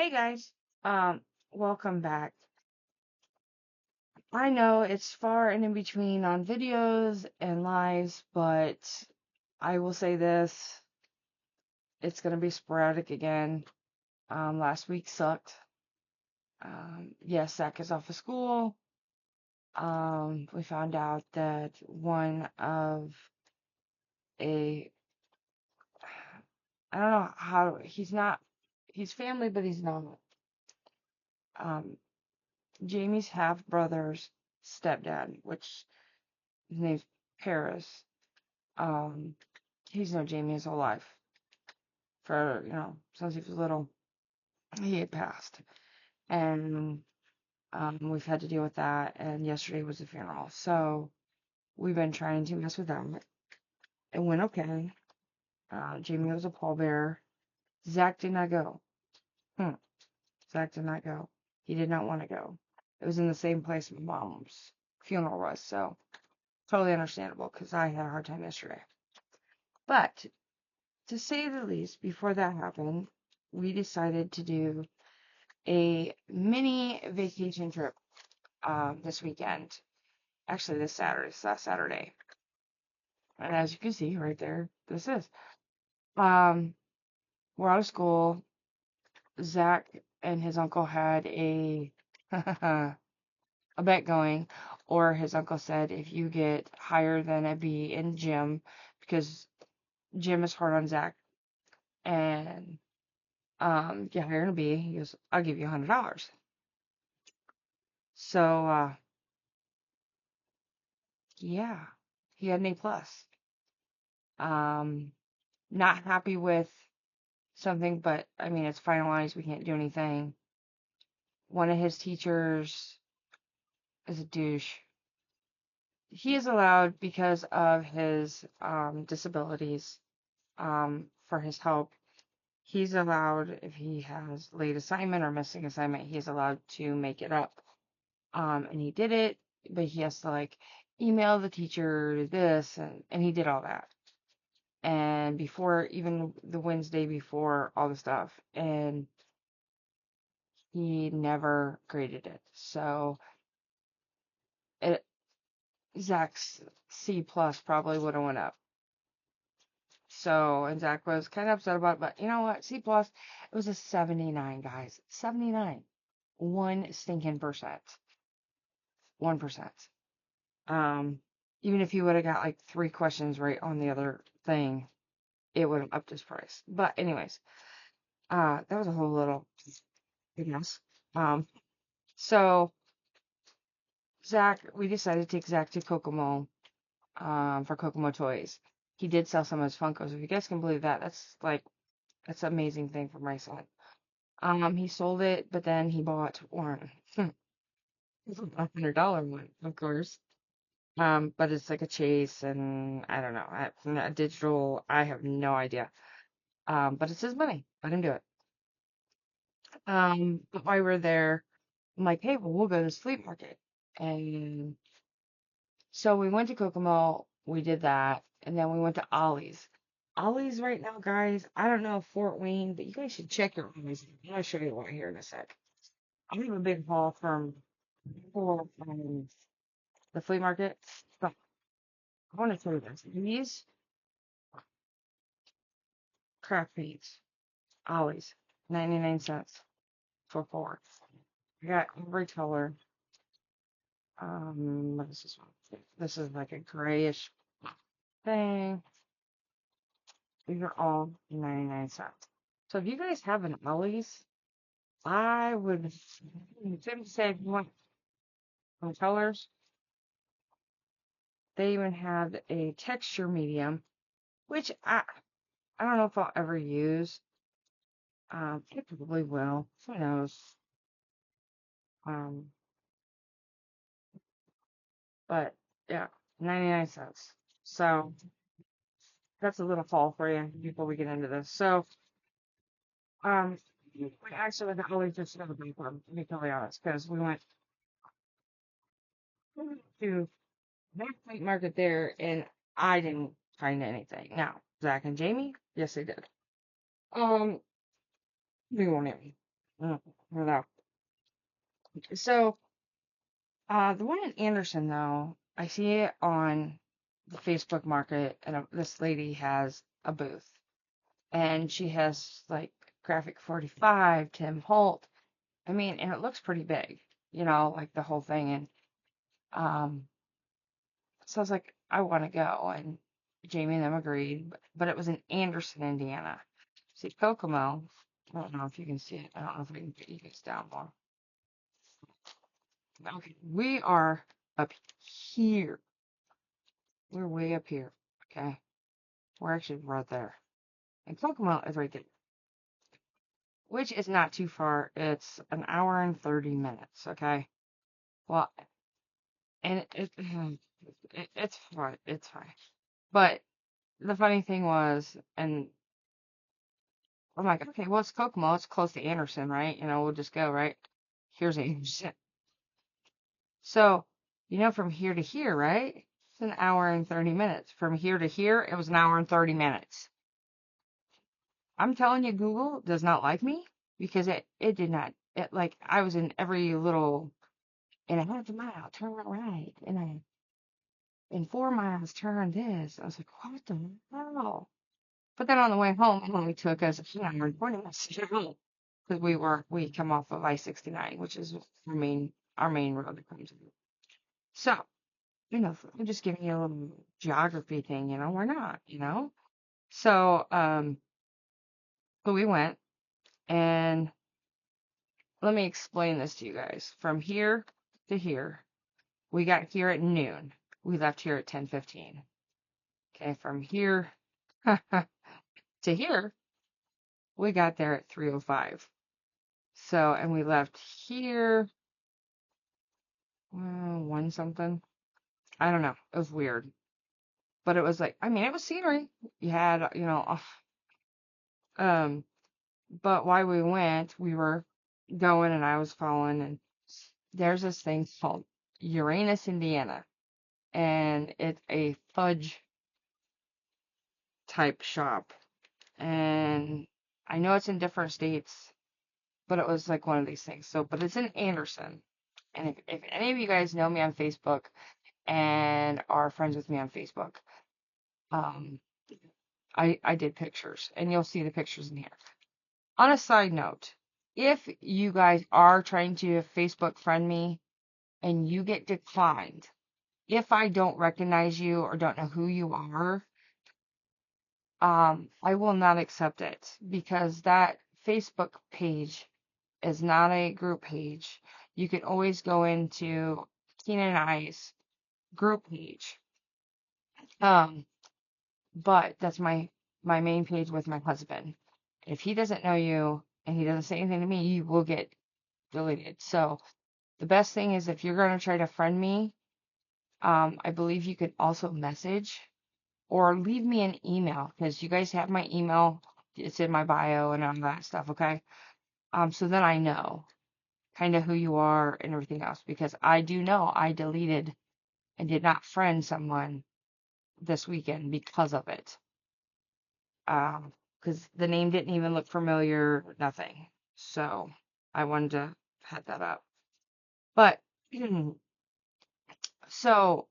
Hey guys, welcome back. I know it's far and in between on videos and lives, but I will say this, it's gonna be sporadic again. Last week sucked. Yes, Zach is off of school. We found out that one of a, I don't know how, he's family, but he's not. Um, Jamie's half brother's stepdad, which his name's Paris. Um, he's known Jamie his whole life. For, since he was little, he had passed. And we've had to deal with that. And yesterday was the funeral. So we've been trying to mess with them. It went okay. Jamie was a pallbearer. Zach did not go. Hmm. Zach did not go. He did not want to go. It was in the same place my mom's funeral was. So totally understandable because I had a hard time yesterday. But to say the least, before that happened, we decided to do a mini vacation trip this weekend. Actually, this last Saturday. And as you can see right there, this is. Um, we're out of school. Zach and his uncle had a a bet going, or his uncle said if you get higher than a B in gym, because gym is hard on Zach, and get higher than a B, he goes, I'll give you $100. So yeah, he had an A plus. Um, not happy with something, but I mean, it's finalized. We can't do anything. One of his teachers is a douche. He is allowed because of his disabilities for his help. He's allowed, if he has late assignment or missing assignment, he is allowed to make it up. And he did it, but he has to like email the teacher this, and he did all that. And before, even the Wednesday before all the stuff, and he never graded it. So it, Zach's C plus probably would have went up. So, and Zach was kind of upset about it, but you know what? C plus, it was a 79, guys. 79. One stinking percent. 1%. Um, Even if he would have got like 3 questions right on the other thing, it would have upped his price. But anyways, that was a whole little, I guess. Um, so Zach, we decided to take Zach to Kokomo, for Kokomo Toys. He did sell some of his Funkos. If you guys can believe that, that's an amazing thing for my son. He sold it, but then he bought one. It's a $100 one, of course. But it's like a chase, and I don't know. A digital, I have no idea. But it's his money. Let him do it. But while we were there, I'm like, hey, well, we'll go to this flea market. And so we went to Kokomo, we did that, and then we went to Ollie's. Ollie's right now, guys, I don't know Fort Wayne, but you guys should check your Ollie's. I'll show you one here in a sec. I have a big haul for the flea market, but I want to tell you this. These craft beads, Ollie's, 99 cents for four. I got every color. What is this one? This is like a grayish thing. These are all 99 cents. So if you guys have an Ollie's, I would Tim say if you want some colors, they even have a texture medium, which I don't know if I'll ever use. I probably will. Who knows? Um, but yeah, 99 cents. So that's a little fall for you before we get into this. So, we actually was always just another big one, to be totally honest, because we went to that night market there, and I didn't find anything. Now, Zach and Jamie, yes, they did. Um, we won't name. I don't know. So, the one in Anderson, though, I see it on the Facebook Market, and this lady has a booth, and she has like Graphic 45, Tim Holt. I mean, and it looks pretty big, like the whole thing. And um, so I was like, I want to go, and Jamie and them agreed, but it was in Anderson, Indiana. See, Kokomo. I don't know if you can see it. I don't know if I can get you guys down more. Okay, we are up here. We're way up here. Okay. We're actually right there. And Kokomo is right there, which is not too far. It's an hour and 30 minutes. Okay. Well, and it's fine. It's fine. But the funny thing was, and I'm like, okay, well, it's Kokomo. It's close to Anderson, right? We'll just go, right? Here's Anderson. So, from here to here, right? It's an hour and 30 minutes. From here to here, it was an hour and 30 minutes. I'm telling you, Google does not like me because it did not. It like I was in every little in a half a mile, turn right, in 4 miles, turn this. I was like, what the hell? But then on the way home, it only took us an hour and 40 minutes to get home because we come off of I-69, which is our main road that comes in. So, I'm just giving you a little geography thing, we're not. So, but we went, and let me explain this to you guys. From here to here, we got here at noon. We left here at 10:15. Okay, from here to here, we got there at 3:05. So, and we left here, one something. I don't know. It was weird. But it was like, I mean, it was scenery. You had, um, but while we went, we were going and I was following, and there's this thing called Uranus, Indiana. And it's a fudge type shop. And I know it's in different states, but it was like one of these things. So, but it's in Anderson. And if any of you guys know me on Facebook and are friends with me on Facebook, um, I did pictures, and you'll see the pictures in here. On a side note, if you guys are trying to Facebook friend me and you get declined, if I don't recognize you or don't know who you are, I will not accept it because that Facebook page is not a group page. You can always go into Tina and I's group page. Um, but that's my main page with my husband. If he doesn't know you and he doesn't say anything to me, you will get deleted. So the best thing is if you're gonna try to friend me, I believe you could also message or leave me an email because you guys have my email. It's in my bio and all that stuff, okay? So then I know kind of who you are and everything else because I do know I deleted and did not friend someone this weekend because of it. Because the name didn't even look familiar, nothing. So I wanted to head that up. But so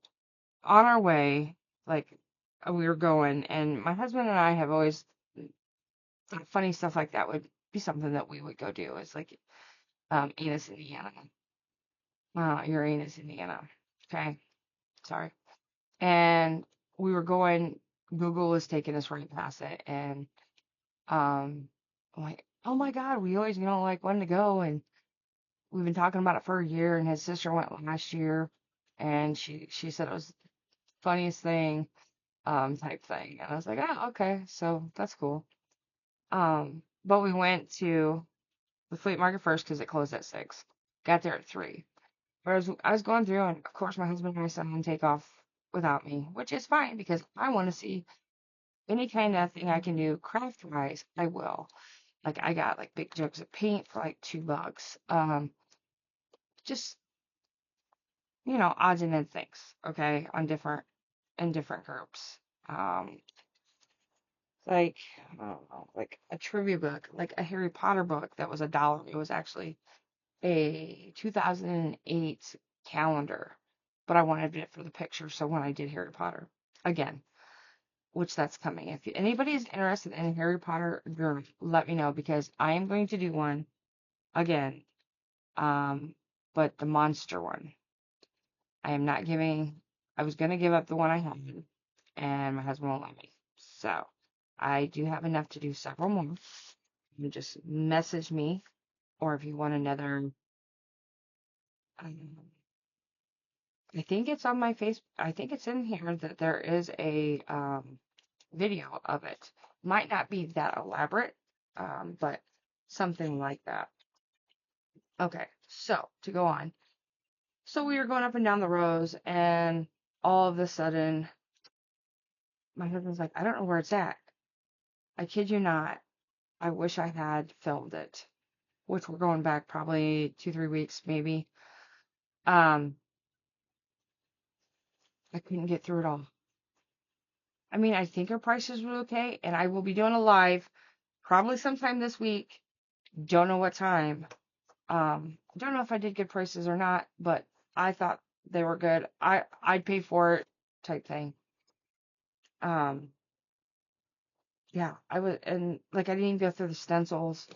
on our way, like we were going, and my husband and I have always thought funny stuff like that would be something that we would go do. It's like Enos, Indiana. Uranus, Indiana. Okay, sorry. And we were going. Google was taking us right past it, and I'm like, oh my God, we always, like wanted to go, and we've been talking about it for a year, and his sister went last year, and she said it was the funniest thing, type thing. And I was like, oh, okay, so that's cool. But we went to the flea market first because it closed at 6. Got there at 3. Whereas I was going through, and of course my husband and my son take off without me, which is fine because I want to see any kind of thing I can do craft wise, I will. Like I got like big jugs of paint for like $2. Just odds and ends things, okay, on different in different groups. Um, like, I don't know, like a trivia book, like a Harry Potter book that was $1. It was actually a 2008 calendar, but I wanted it for the picture. So when I did Harry Potter again, which that's coming, if anybody is interested in Harry Potter journal, let me know because I am going to do one again. Um, but the monster one, I am not giving. I was gonna give up the one I had, and my husband won't let me. So I do have enough to do several more. You just message me, or if you want another, um, I think it's on my face. I think it's in here that there is a video of it. Might not be that elaborate, but something like that. Okay, so to go on. So we were going up and down the rows, and all of a sudden, my husband's like, I don't know where it's at. I kid you not. I wish I had filmed it, which we're going back probably 2, 3 weeks, maybe. Um, I couldn't get through it all. I mean, I think our prices were okay, and I will be doing a live probably sometime this week. Don't know what time. Don't know if I did good prices or not, but I thought they were good. I'd pay for it type thing. Um, yeah, I would, and like I didn't even go through the stencils.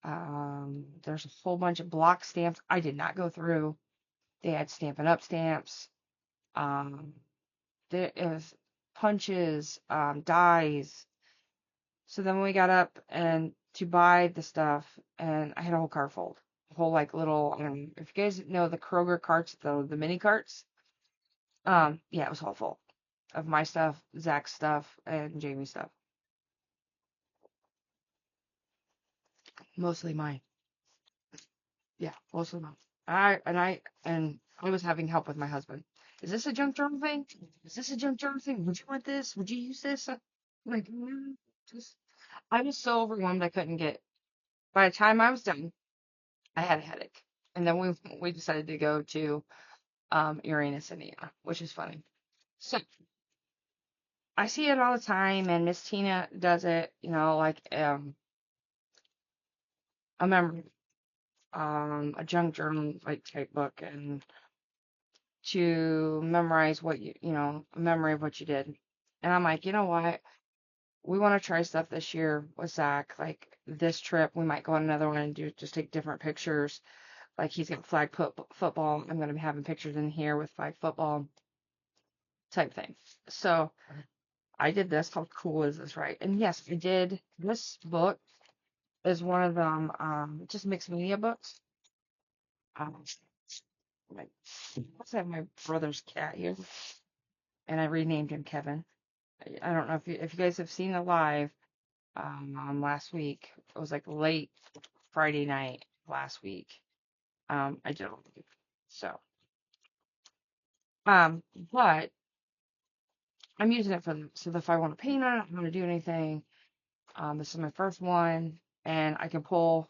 There's a whole bunch of block stamps I did not go through. They had Stampin' Up stamps. Um, there is punches, dies. So then we got up and to buy the stuff, and I had a whole cart full, a whole like little. If you guys know the Kroger carts, the mini carts, yeah, it was all full of my stuff, Zach's stuff, and Jamie's stuff. Mostly mine. Yeah, mostly mine. I was having help with my husband. Is this a junk journal thing? Is this a junk journal thing? Would you want this? Would you use this? I'm like, no, just. I was so overwhelmed I couldn't get. By the time I was done, I had a headache, and then we decided to go to Uranus, Indiana, which is funny. So I see it all the time, and Miss Tina does it. Like a memory, a junk journal like type book, and to memorize what a memory of what you did. And I'm like, you know what? We want to try stuff this year with Zach. Like this trip, we might go on another one and do just take different pictures. Like he's got football. I'm going to be having pictures in here with flag football type thing. So I did this. How cool is this, right? And yes, I did. This book is one of them, just mixed media books. Um, like, I have my brother's cat here, and I renamed him Kevin. I don't know if you guys have seen it live last week. It was like late Friday night last week. I did it. So um but I'm using it for so if I want to paint on it, I want to do anything. This is my first one, and I can pull.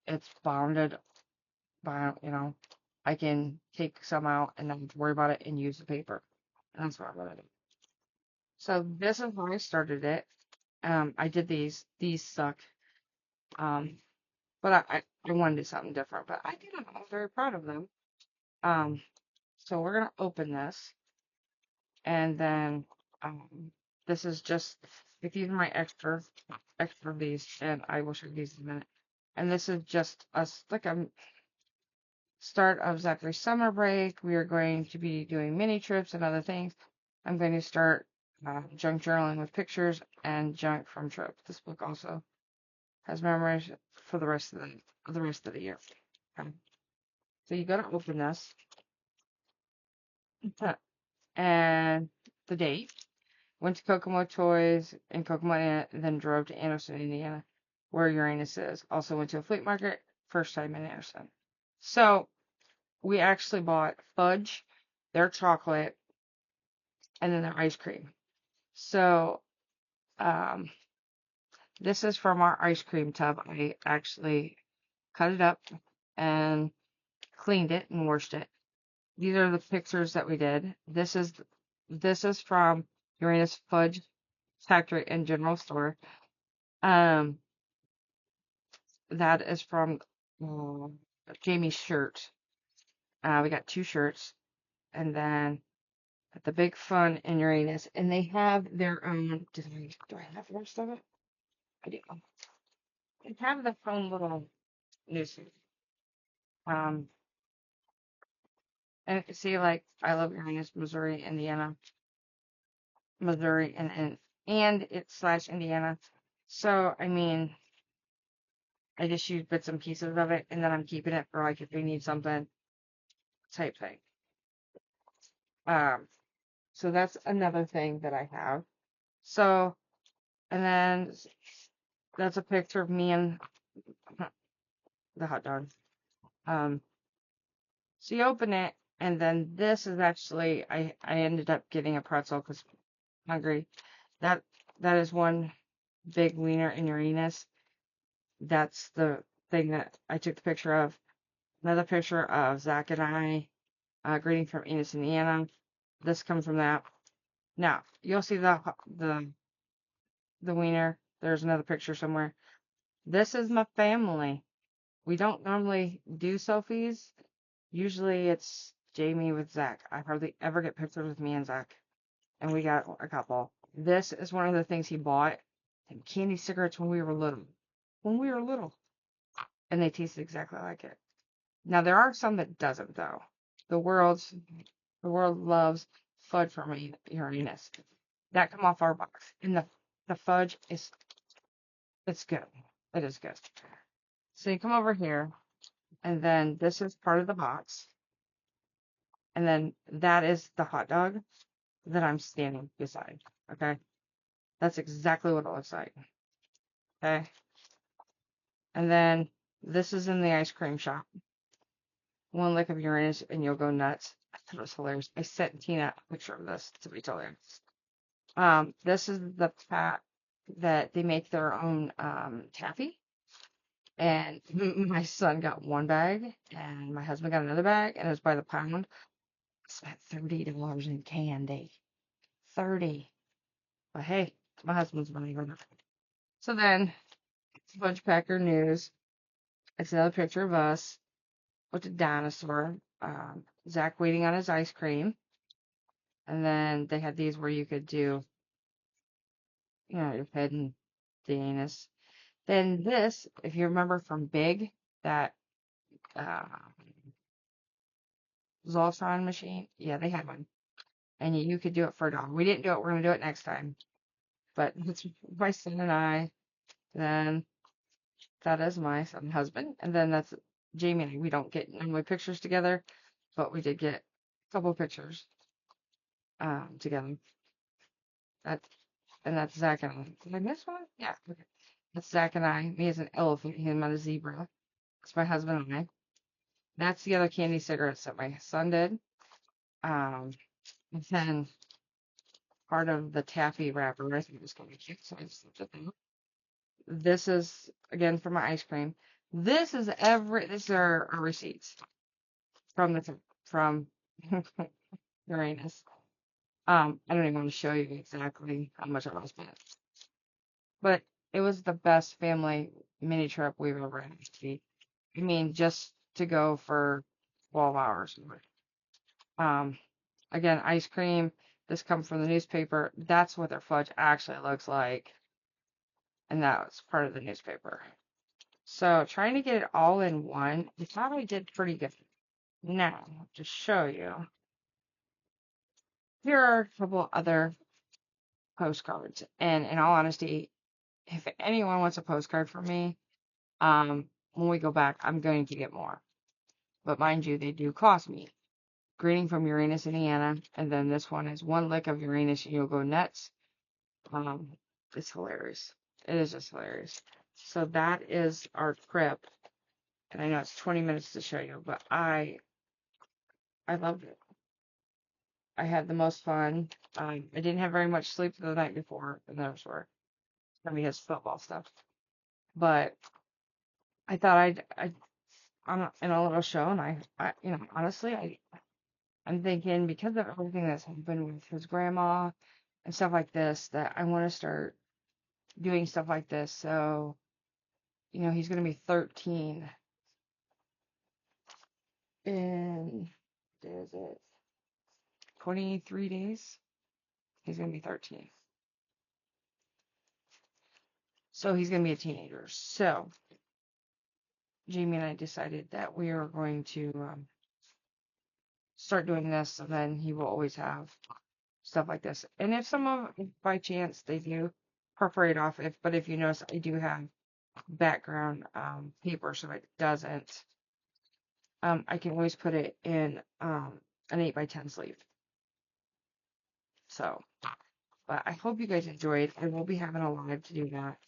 It's bounded by I can take some out and not have to worry about it and use the paper. And that's what I'm gonna do. So this is how I started it. I did these. These suck. Um, but I wanted to do something different. But I did them. I'm very proud of them. Um, so we're gonna open this, and then this is just if these are my extra of these, and I will show you these in a minute. And this is just us like a start of Zachary's summer break. We are going to be doing mini trips and other things. I'm going to start junk journaling with pictures and junk from trips. This book also has memories for the rest of the year. Okay. So you got to open this and the date. Went to Kokomo Toys in Kokomo, then drove to Anderson, Indiana, where Uranus is. Also went to a flea market, first time in Anderson. So we actually bought fudge, their chocolate, and then their ice cream. So um, this is from our ice cream tub. I actually cut it up and cleaned it and washed it. These are the pictures that we did. This is from Uranus Fudge factory and general store. Um, that is from uh, Jamie's shirt. We got 2 shirts, and then the Big Fun in Uranus, and they have their own. Do I have the rest of it? I do. They have their own little newspaper. Um, and you can see like I love Uranus, Missouri, Indiana, Missouri, and it's slash Indiana. So I mean, I just use bits and pieces of it, and then I'm keeping it for like if we need something type thing. Um, so that's another thing that I have. So, and then that's a picture of me and the hot dog. Um, so you open it, and then this is actually I ended up getting a pretzel because I'm hungry. That that is one big wiener in Uranus. That's the thing that I took the picture of. Another picture of Zach and I greeting from Enos, Indiana. This comes from that. Now you'll see the wiener. There's another picture somewhere. This is my family. We don't normally do selfies. Usually it's Jamie with Zach. I hardly ever get pictures with me and Zach. And we got a couple. This is one of the things he bought. And candy cigarettes when we were little. When we were little. And they taste exactly like it. Now there are some that doesn't though. The world's the world loves fudge from Uranus. That come off our box. And the fudge is it's good. It is good. So you come over here, and then this is part of the box, and then that is the hot dog that I'm standing beside. Okay, that's exactly what it looks like. Okay, and then this is in the ice cream shop. One lick of Uranus, and you'll go nuts. I thought it was hilarious. I sent Tina a picture of this to be totally honest. This is the pack that they make their own taffy. And my son got one bag, and my husband got another bag, and it was by the pound. I spent $30 in candy. 30. But hey, my husband's money. So then, it's Fudge Packer News. It's another picture of us with the dinosaur. Zach waiting on his ice cream. And then they had these where you could do, your head and the anus. Then this, if you remember from Big, that uh, Zoltron machine, yeah, they had one. And you could do it for a dollar. We didn't do it. We're going to do it next time. But it's my son and I. Then that is my son and husband. And then that's Jamie and I. We don't get normally pictures together, but we did get a couple pictures together. That and that's Zach and I. Did I miss one? Yeah. Okay. That's Zach and I. Me as an elephant, him on a zebra. It's my husband and I. That's the other candy cigarettes that my son did. And then part of the taffy wrapper. I think it was kind of cute, so I just left it there. This is again for my ice cream. This are our receipts from from Uranus. I don't even want to show you exactly how much I spent, but it was the best family mini trip we've ever had. I mean, just to go for 12 hours. Um, Again, ice cream. This comes from the newspaper. That's what their fudge actually looks like, and that was part of the newspaper. So trying to get it all in one, I thought I did pretty good. Now, to show you, here are a couple other postcards. And in all honesty, if anyone wants a postcard from me, when we go back, I'm going to get more. But mind you, they do cost me. Greeting from Uranus, Indiana, and then this one is one lick of Uranus and you'll go nuts. It's hilarious. It is just hilarious. So that is our trip, and I know it's 20 minutes to show you, but I loved it. I had the most fun. I didn't have very much sleep the night before, and that was where somebody has football stuff. But I thought I'd on in a little show, and honestly, I'm thinking because of everything that's happened with his grandma and stuff like this that I want to start doing stuff like this. So, he's going to be 13 in, is it 23 days? He's going to be 13. So he's going to be a teenager. So Jamie and I decided that we are going to start doing this, and then he will always have stuff like this. And if by chance they do perforate off, but if you notice, I do have background paper, so it doesn't. I can always put it in an 8x10 sleeve. So, but I hope you guys enjoyed. I will be having a live to do that.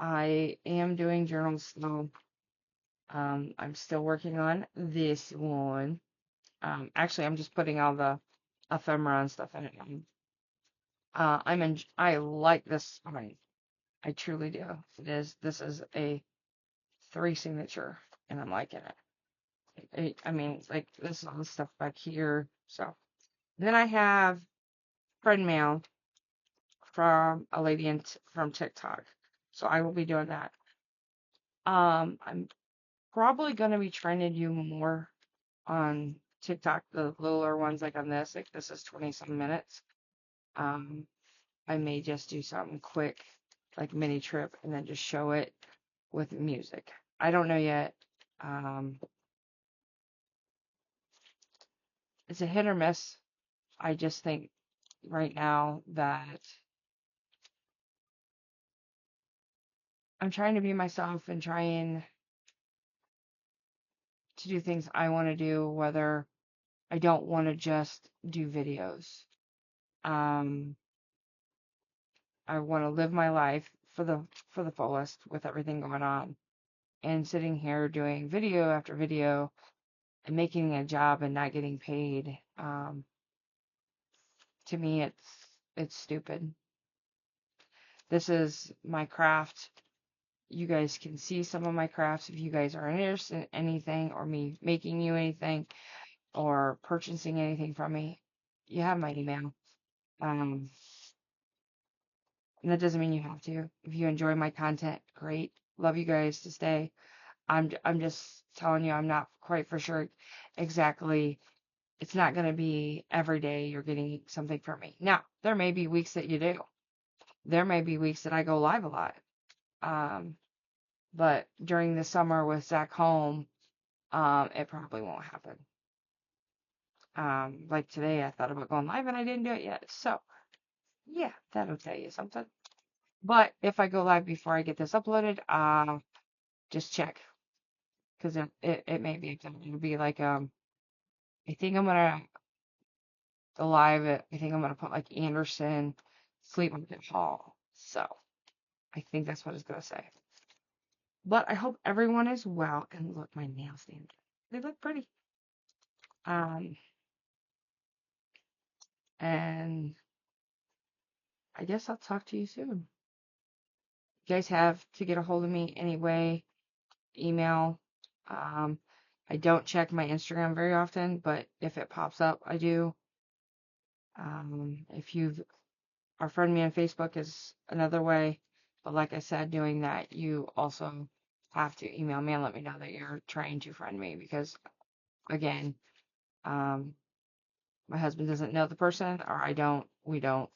I am doing journals though. I'm still working on this one. Actually, I'm just putting all the ephemera and stuff in it. I like this. I truly do. This is a 3 signature, and I'm liking it. I mean, like, this is all the stuff back here. So, then I have friend mail from a lady from TikTok. So I will be doing that. I'm probably going to be trying to do more on TikTok, the littler ones like on this. Like, this is 20-some minutes. I may just do something quick, like mini trip, and then just show it with music. I don't know yet. It's a hit or miss. I just think right now that I'm trying to be myself and trying to do things I want to do, whether I don't want to just do videos. I want to live my life for the fullest with everything going on. And sitting here doing video after video and making a job and not getting paid, to me it's stupid. This is my craft. You guys can see some of my crafts if you guys are interested in anything, or me making you anything, or purchasing anything from me. You have my email. And that doesn't mean you have to. If you enjoy my content, great. Love you guys to stay. I'm just telling you, I'm not quite for sure exactly. It's not going to be every day you're getting something from me. Now, there may be weeks that you do. There may be weeks that I go live a lot. But during the summer with Zach home, it probably won't happen. Like today, I thought about going live and I didn't do it yet. So, yeah, that'll tell you something. But if I go live before I get this uploaded, just check. Because it may be, it'll be like, I think I'm gonna go live I think I'm gonna put like Anderson Sleep Market Hall. So, I think that's what it's gonna say. But I hope everyone is well. And look, my nails, they look pretty. And I guess I'll talk to you soon. You guys have to get a hold of me anyway, email. I don't check my Instagram very often, but if it pops up, I do. If you've our friend me on Facebook is another way, but like I said, doing that, you also have to email me and let me know that you're trying to friend me, because again, my husband doesn't know the person, or we don't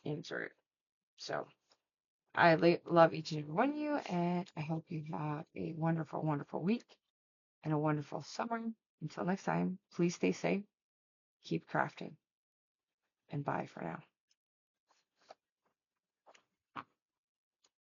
answer it. So I love each and every one of you, and I hope you have a wonderful, wonderful week and a wonderful summer. Until next time, please stay safe, keep crafting, and bye for now.